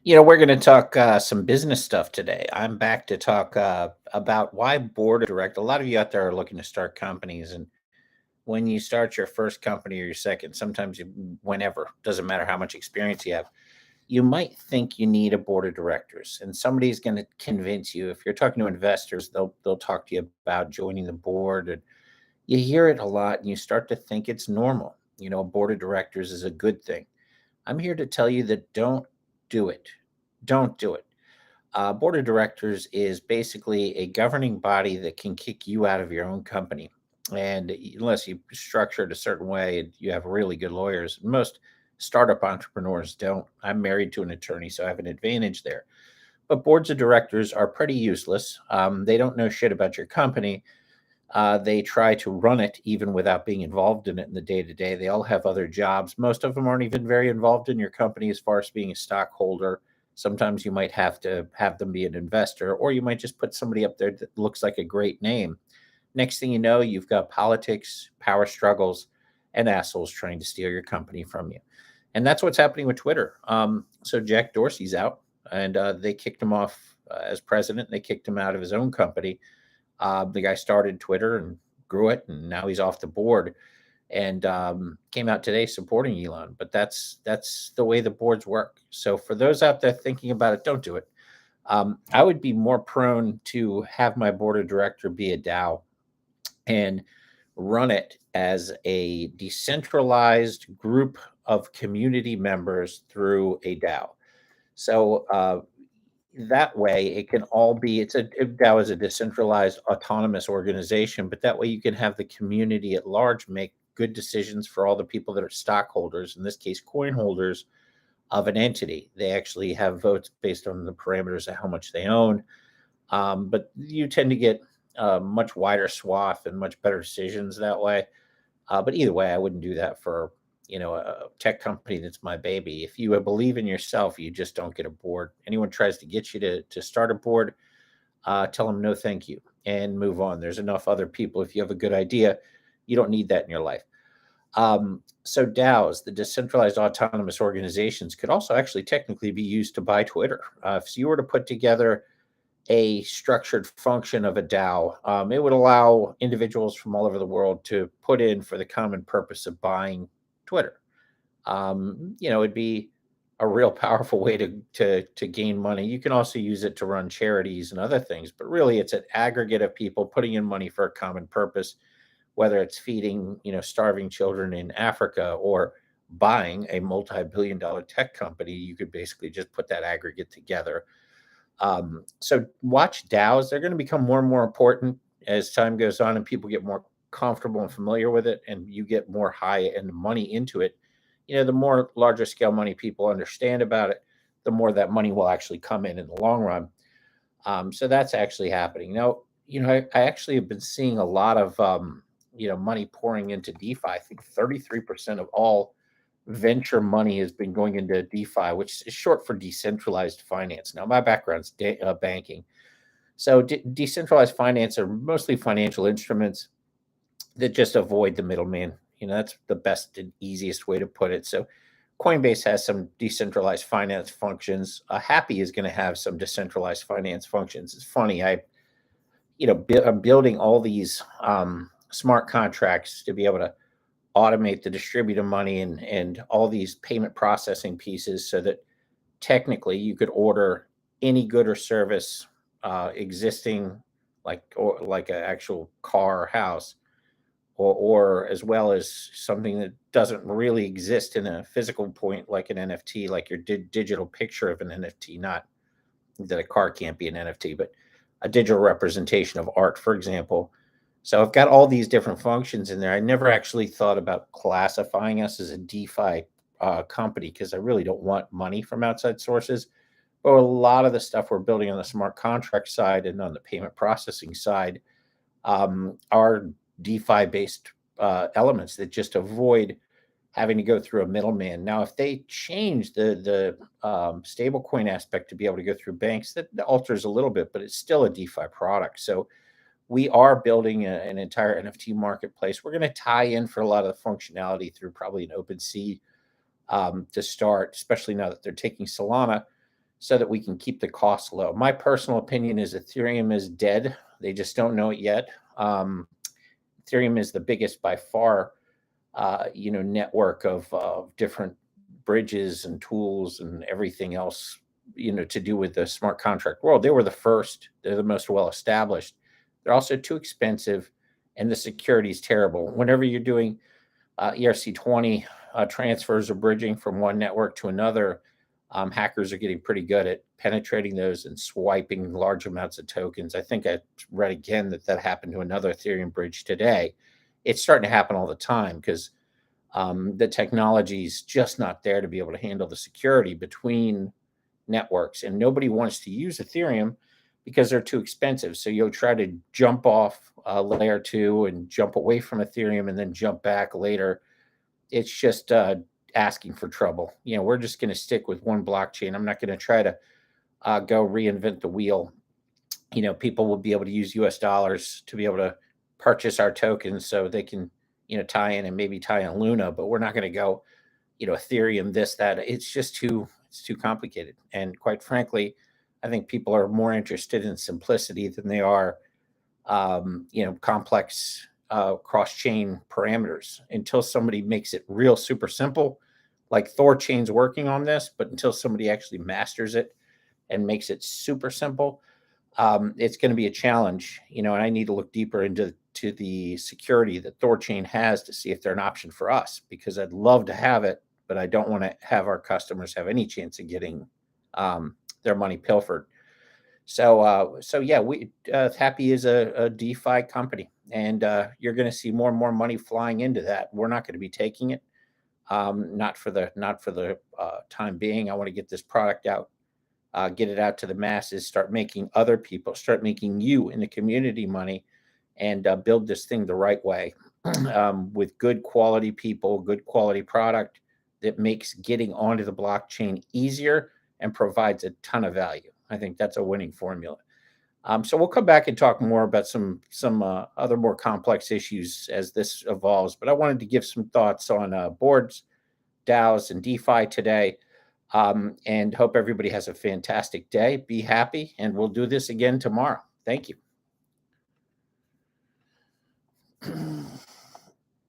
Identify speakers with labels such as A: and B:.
A: We're going to talk some business stuff today. I'm back to talk about why board of direct. A lot of you out there are looking to start companies, and when you start your first company or your second, whenever, doesn't matter how much experience you have, you might think you need a board of directors, and somebody's going to convince you. If you're talking to investors, they'll talk to you about joining the board, and you hear it a lot, and you start to think it's normal. A board of directors is a good thing. I'm here to tell you that don't do it. Don't do it. Board of directors is basically a governing body that can kick you out of your own company. And unless you structure it a certain way and you have really good lawyers, most startup entrepreneurs don't. I'm married to an attorney, so I have an advantage there. But boards of directors are pretty useless. They don't know shit about your company. They try to run it even without being involved in it in the day to day. They all have other jobs. Most of them aren't even very involved in your company as far as being a stockholder. Sometimes you might have to have them be an investor, or you might just put somebody up there that looks like a great name. Next thing you know, you've got politics, power struggles, and assholes trying to steal your company from you. And that's what's happening with Twitter. So Jack Dorsey's out, and they kicked him off as president. And they kicked him out of his own company. The guy started Twitter and grew it, and now he's off the board. And came out today supporting Elon. But that's the way the boards work. So for those out there thinking about it, don't do it. I would be more prone to have my board of director be a DAO and run it as a decentralized group of community members through a DAO. So that way it can all be DAO is a decentralized autonomous organization, but that way you can have the community at large make good decisions for all the people that are stockholders, in this case coin holders of an entity. They actually have votes based on the parameters of how much they own. But you tend to get a much wider swath and much better decisions that way. But either way, I wouldn't do that for a tech company that's my baby. If you believe in yourself, you just don't get a board. Anyone tries to get you to start a board, tell them no, thank you, and move on. There's enough other people. If you have a good idea, you don't need that in your life. So DAOs, the decentralized autonomous organizations, could also actually technically be used to buy Twitter. If you were to put together a structured function of a DAO, it would allow individuals from all over the world to put in for the common purpose of buying Twitter. It'd be a real powerful way to gain money. You can also use it to run charities and other things, but really it's an aggregate of people putting in money for a common purpose, whether it's feeding starving children in Africa or buying a multi-billion-dollar tech company. You could basically just put that aggregate together. So watch DAOs. They're going to become more and more important as time goes on and people get more comfortable and familiar with it, and you get more high end money into it. The more larger scale money people understand about it, the more that money will actually come in the long run. So that's actually happening now. I actually have been seeing a lot of money pouring into DeFi. I think 33% of all venture money has been going into DeFi, which is short for decentralized finance. Now, my background's banking. So decentralized finance are mostly financial instruments that just avoid the middleman. That's the best and easiest way to put it. So Coinbase has some decentralized finance functions. HapPhi is going to have some decentralized finance functions. It's funny. I'm building all these smart contracts to be able to automate the distributed money and all these payment processing pieces so that technically you could order any good or service existing like an actual car or house or as well as something that doesn't really exist in a physical point like an NFT, like your digital picture of an NFT, not that a car can't be an NFT, but a digital representation of art, for example. So I've got all these different functions in there. I never actually thought about classifying us as a DeFi company because I really don't want money from outside sources. But a lot of the stuff we're building on the smart contract side and on the payment processing side are DeFi based elements that just avoid having to go through a middleman. Now, if they change the stablecoin aspect to be able to go through banks, that alters a little bit, but it's still a DeFi product. So we are building an entire NFT marketplace. We're going to tie in for a lot of the functionality through probably an OpenSea to start, especially now that they're taking Solana. so that we can keep the costs low. My personal opinion is Ethereum is dead. They just don't know it yet. Ethereum is the biggest by far, network of different bridges and tools and everything else, to do with the smart contract world. They were the first. They're the most well established. They're also too expensive, and the security is terrible. Whenever you're doing ERC20 transfers or bridging from one network to another, hackers are getting pretty good at penetrating those and swiping large amounts of tokens. I think I read again that happened to another Ethereum bridge today. It's starting to happen all the time because the technology is just not there to be able to handle the security between networks, and nobody wants to use Ethereum because they're too expensive. So you'll try to jump off layer two and jump away from Ethereum and then jump back later. It's just asking for trouble. We're just going to stick with one blockchain. I'm not going to try to go reinvent the wheel. People will be able to use US dollars to be able to purchase our tokens so they can, tie in and maybe tie in Luna, but we're not going to go, Ethereum, this, that. It's too complicated. And quite frankly, I think people are more interested in simplicity than they are, complex cross-chain parameters. Until somebody makes it real super simple, like Thorchain's working on this, but until somebody actually masters it and makes it super simple, it's going to be a challenge, and I need to look deeper into the security that Thorchain has to see if they're an option for us, because I'd love to have it, but I don't want to have our customers have any chance of getting their money pilfered. So yeah, we HapPhi is a DeFi company, and you're going to see more and more money flying into that. We're not going to be taking it, not for the time being. I want to get this product out, get it out to the masses, start making you in the community money, and build this thing the right way, with good quality people, good quality product that makes getting onto the blockchain easier and provides a ton of value. I think that's a winning formula. So we'll come back and talk more about some other more complex issues as this evolves. But I wanted to give some thoughts on boards, DAOs, and DeFi today. And hope everybody has a fantastic day. Be happy, and we'll do this again tomorrow. Thank you.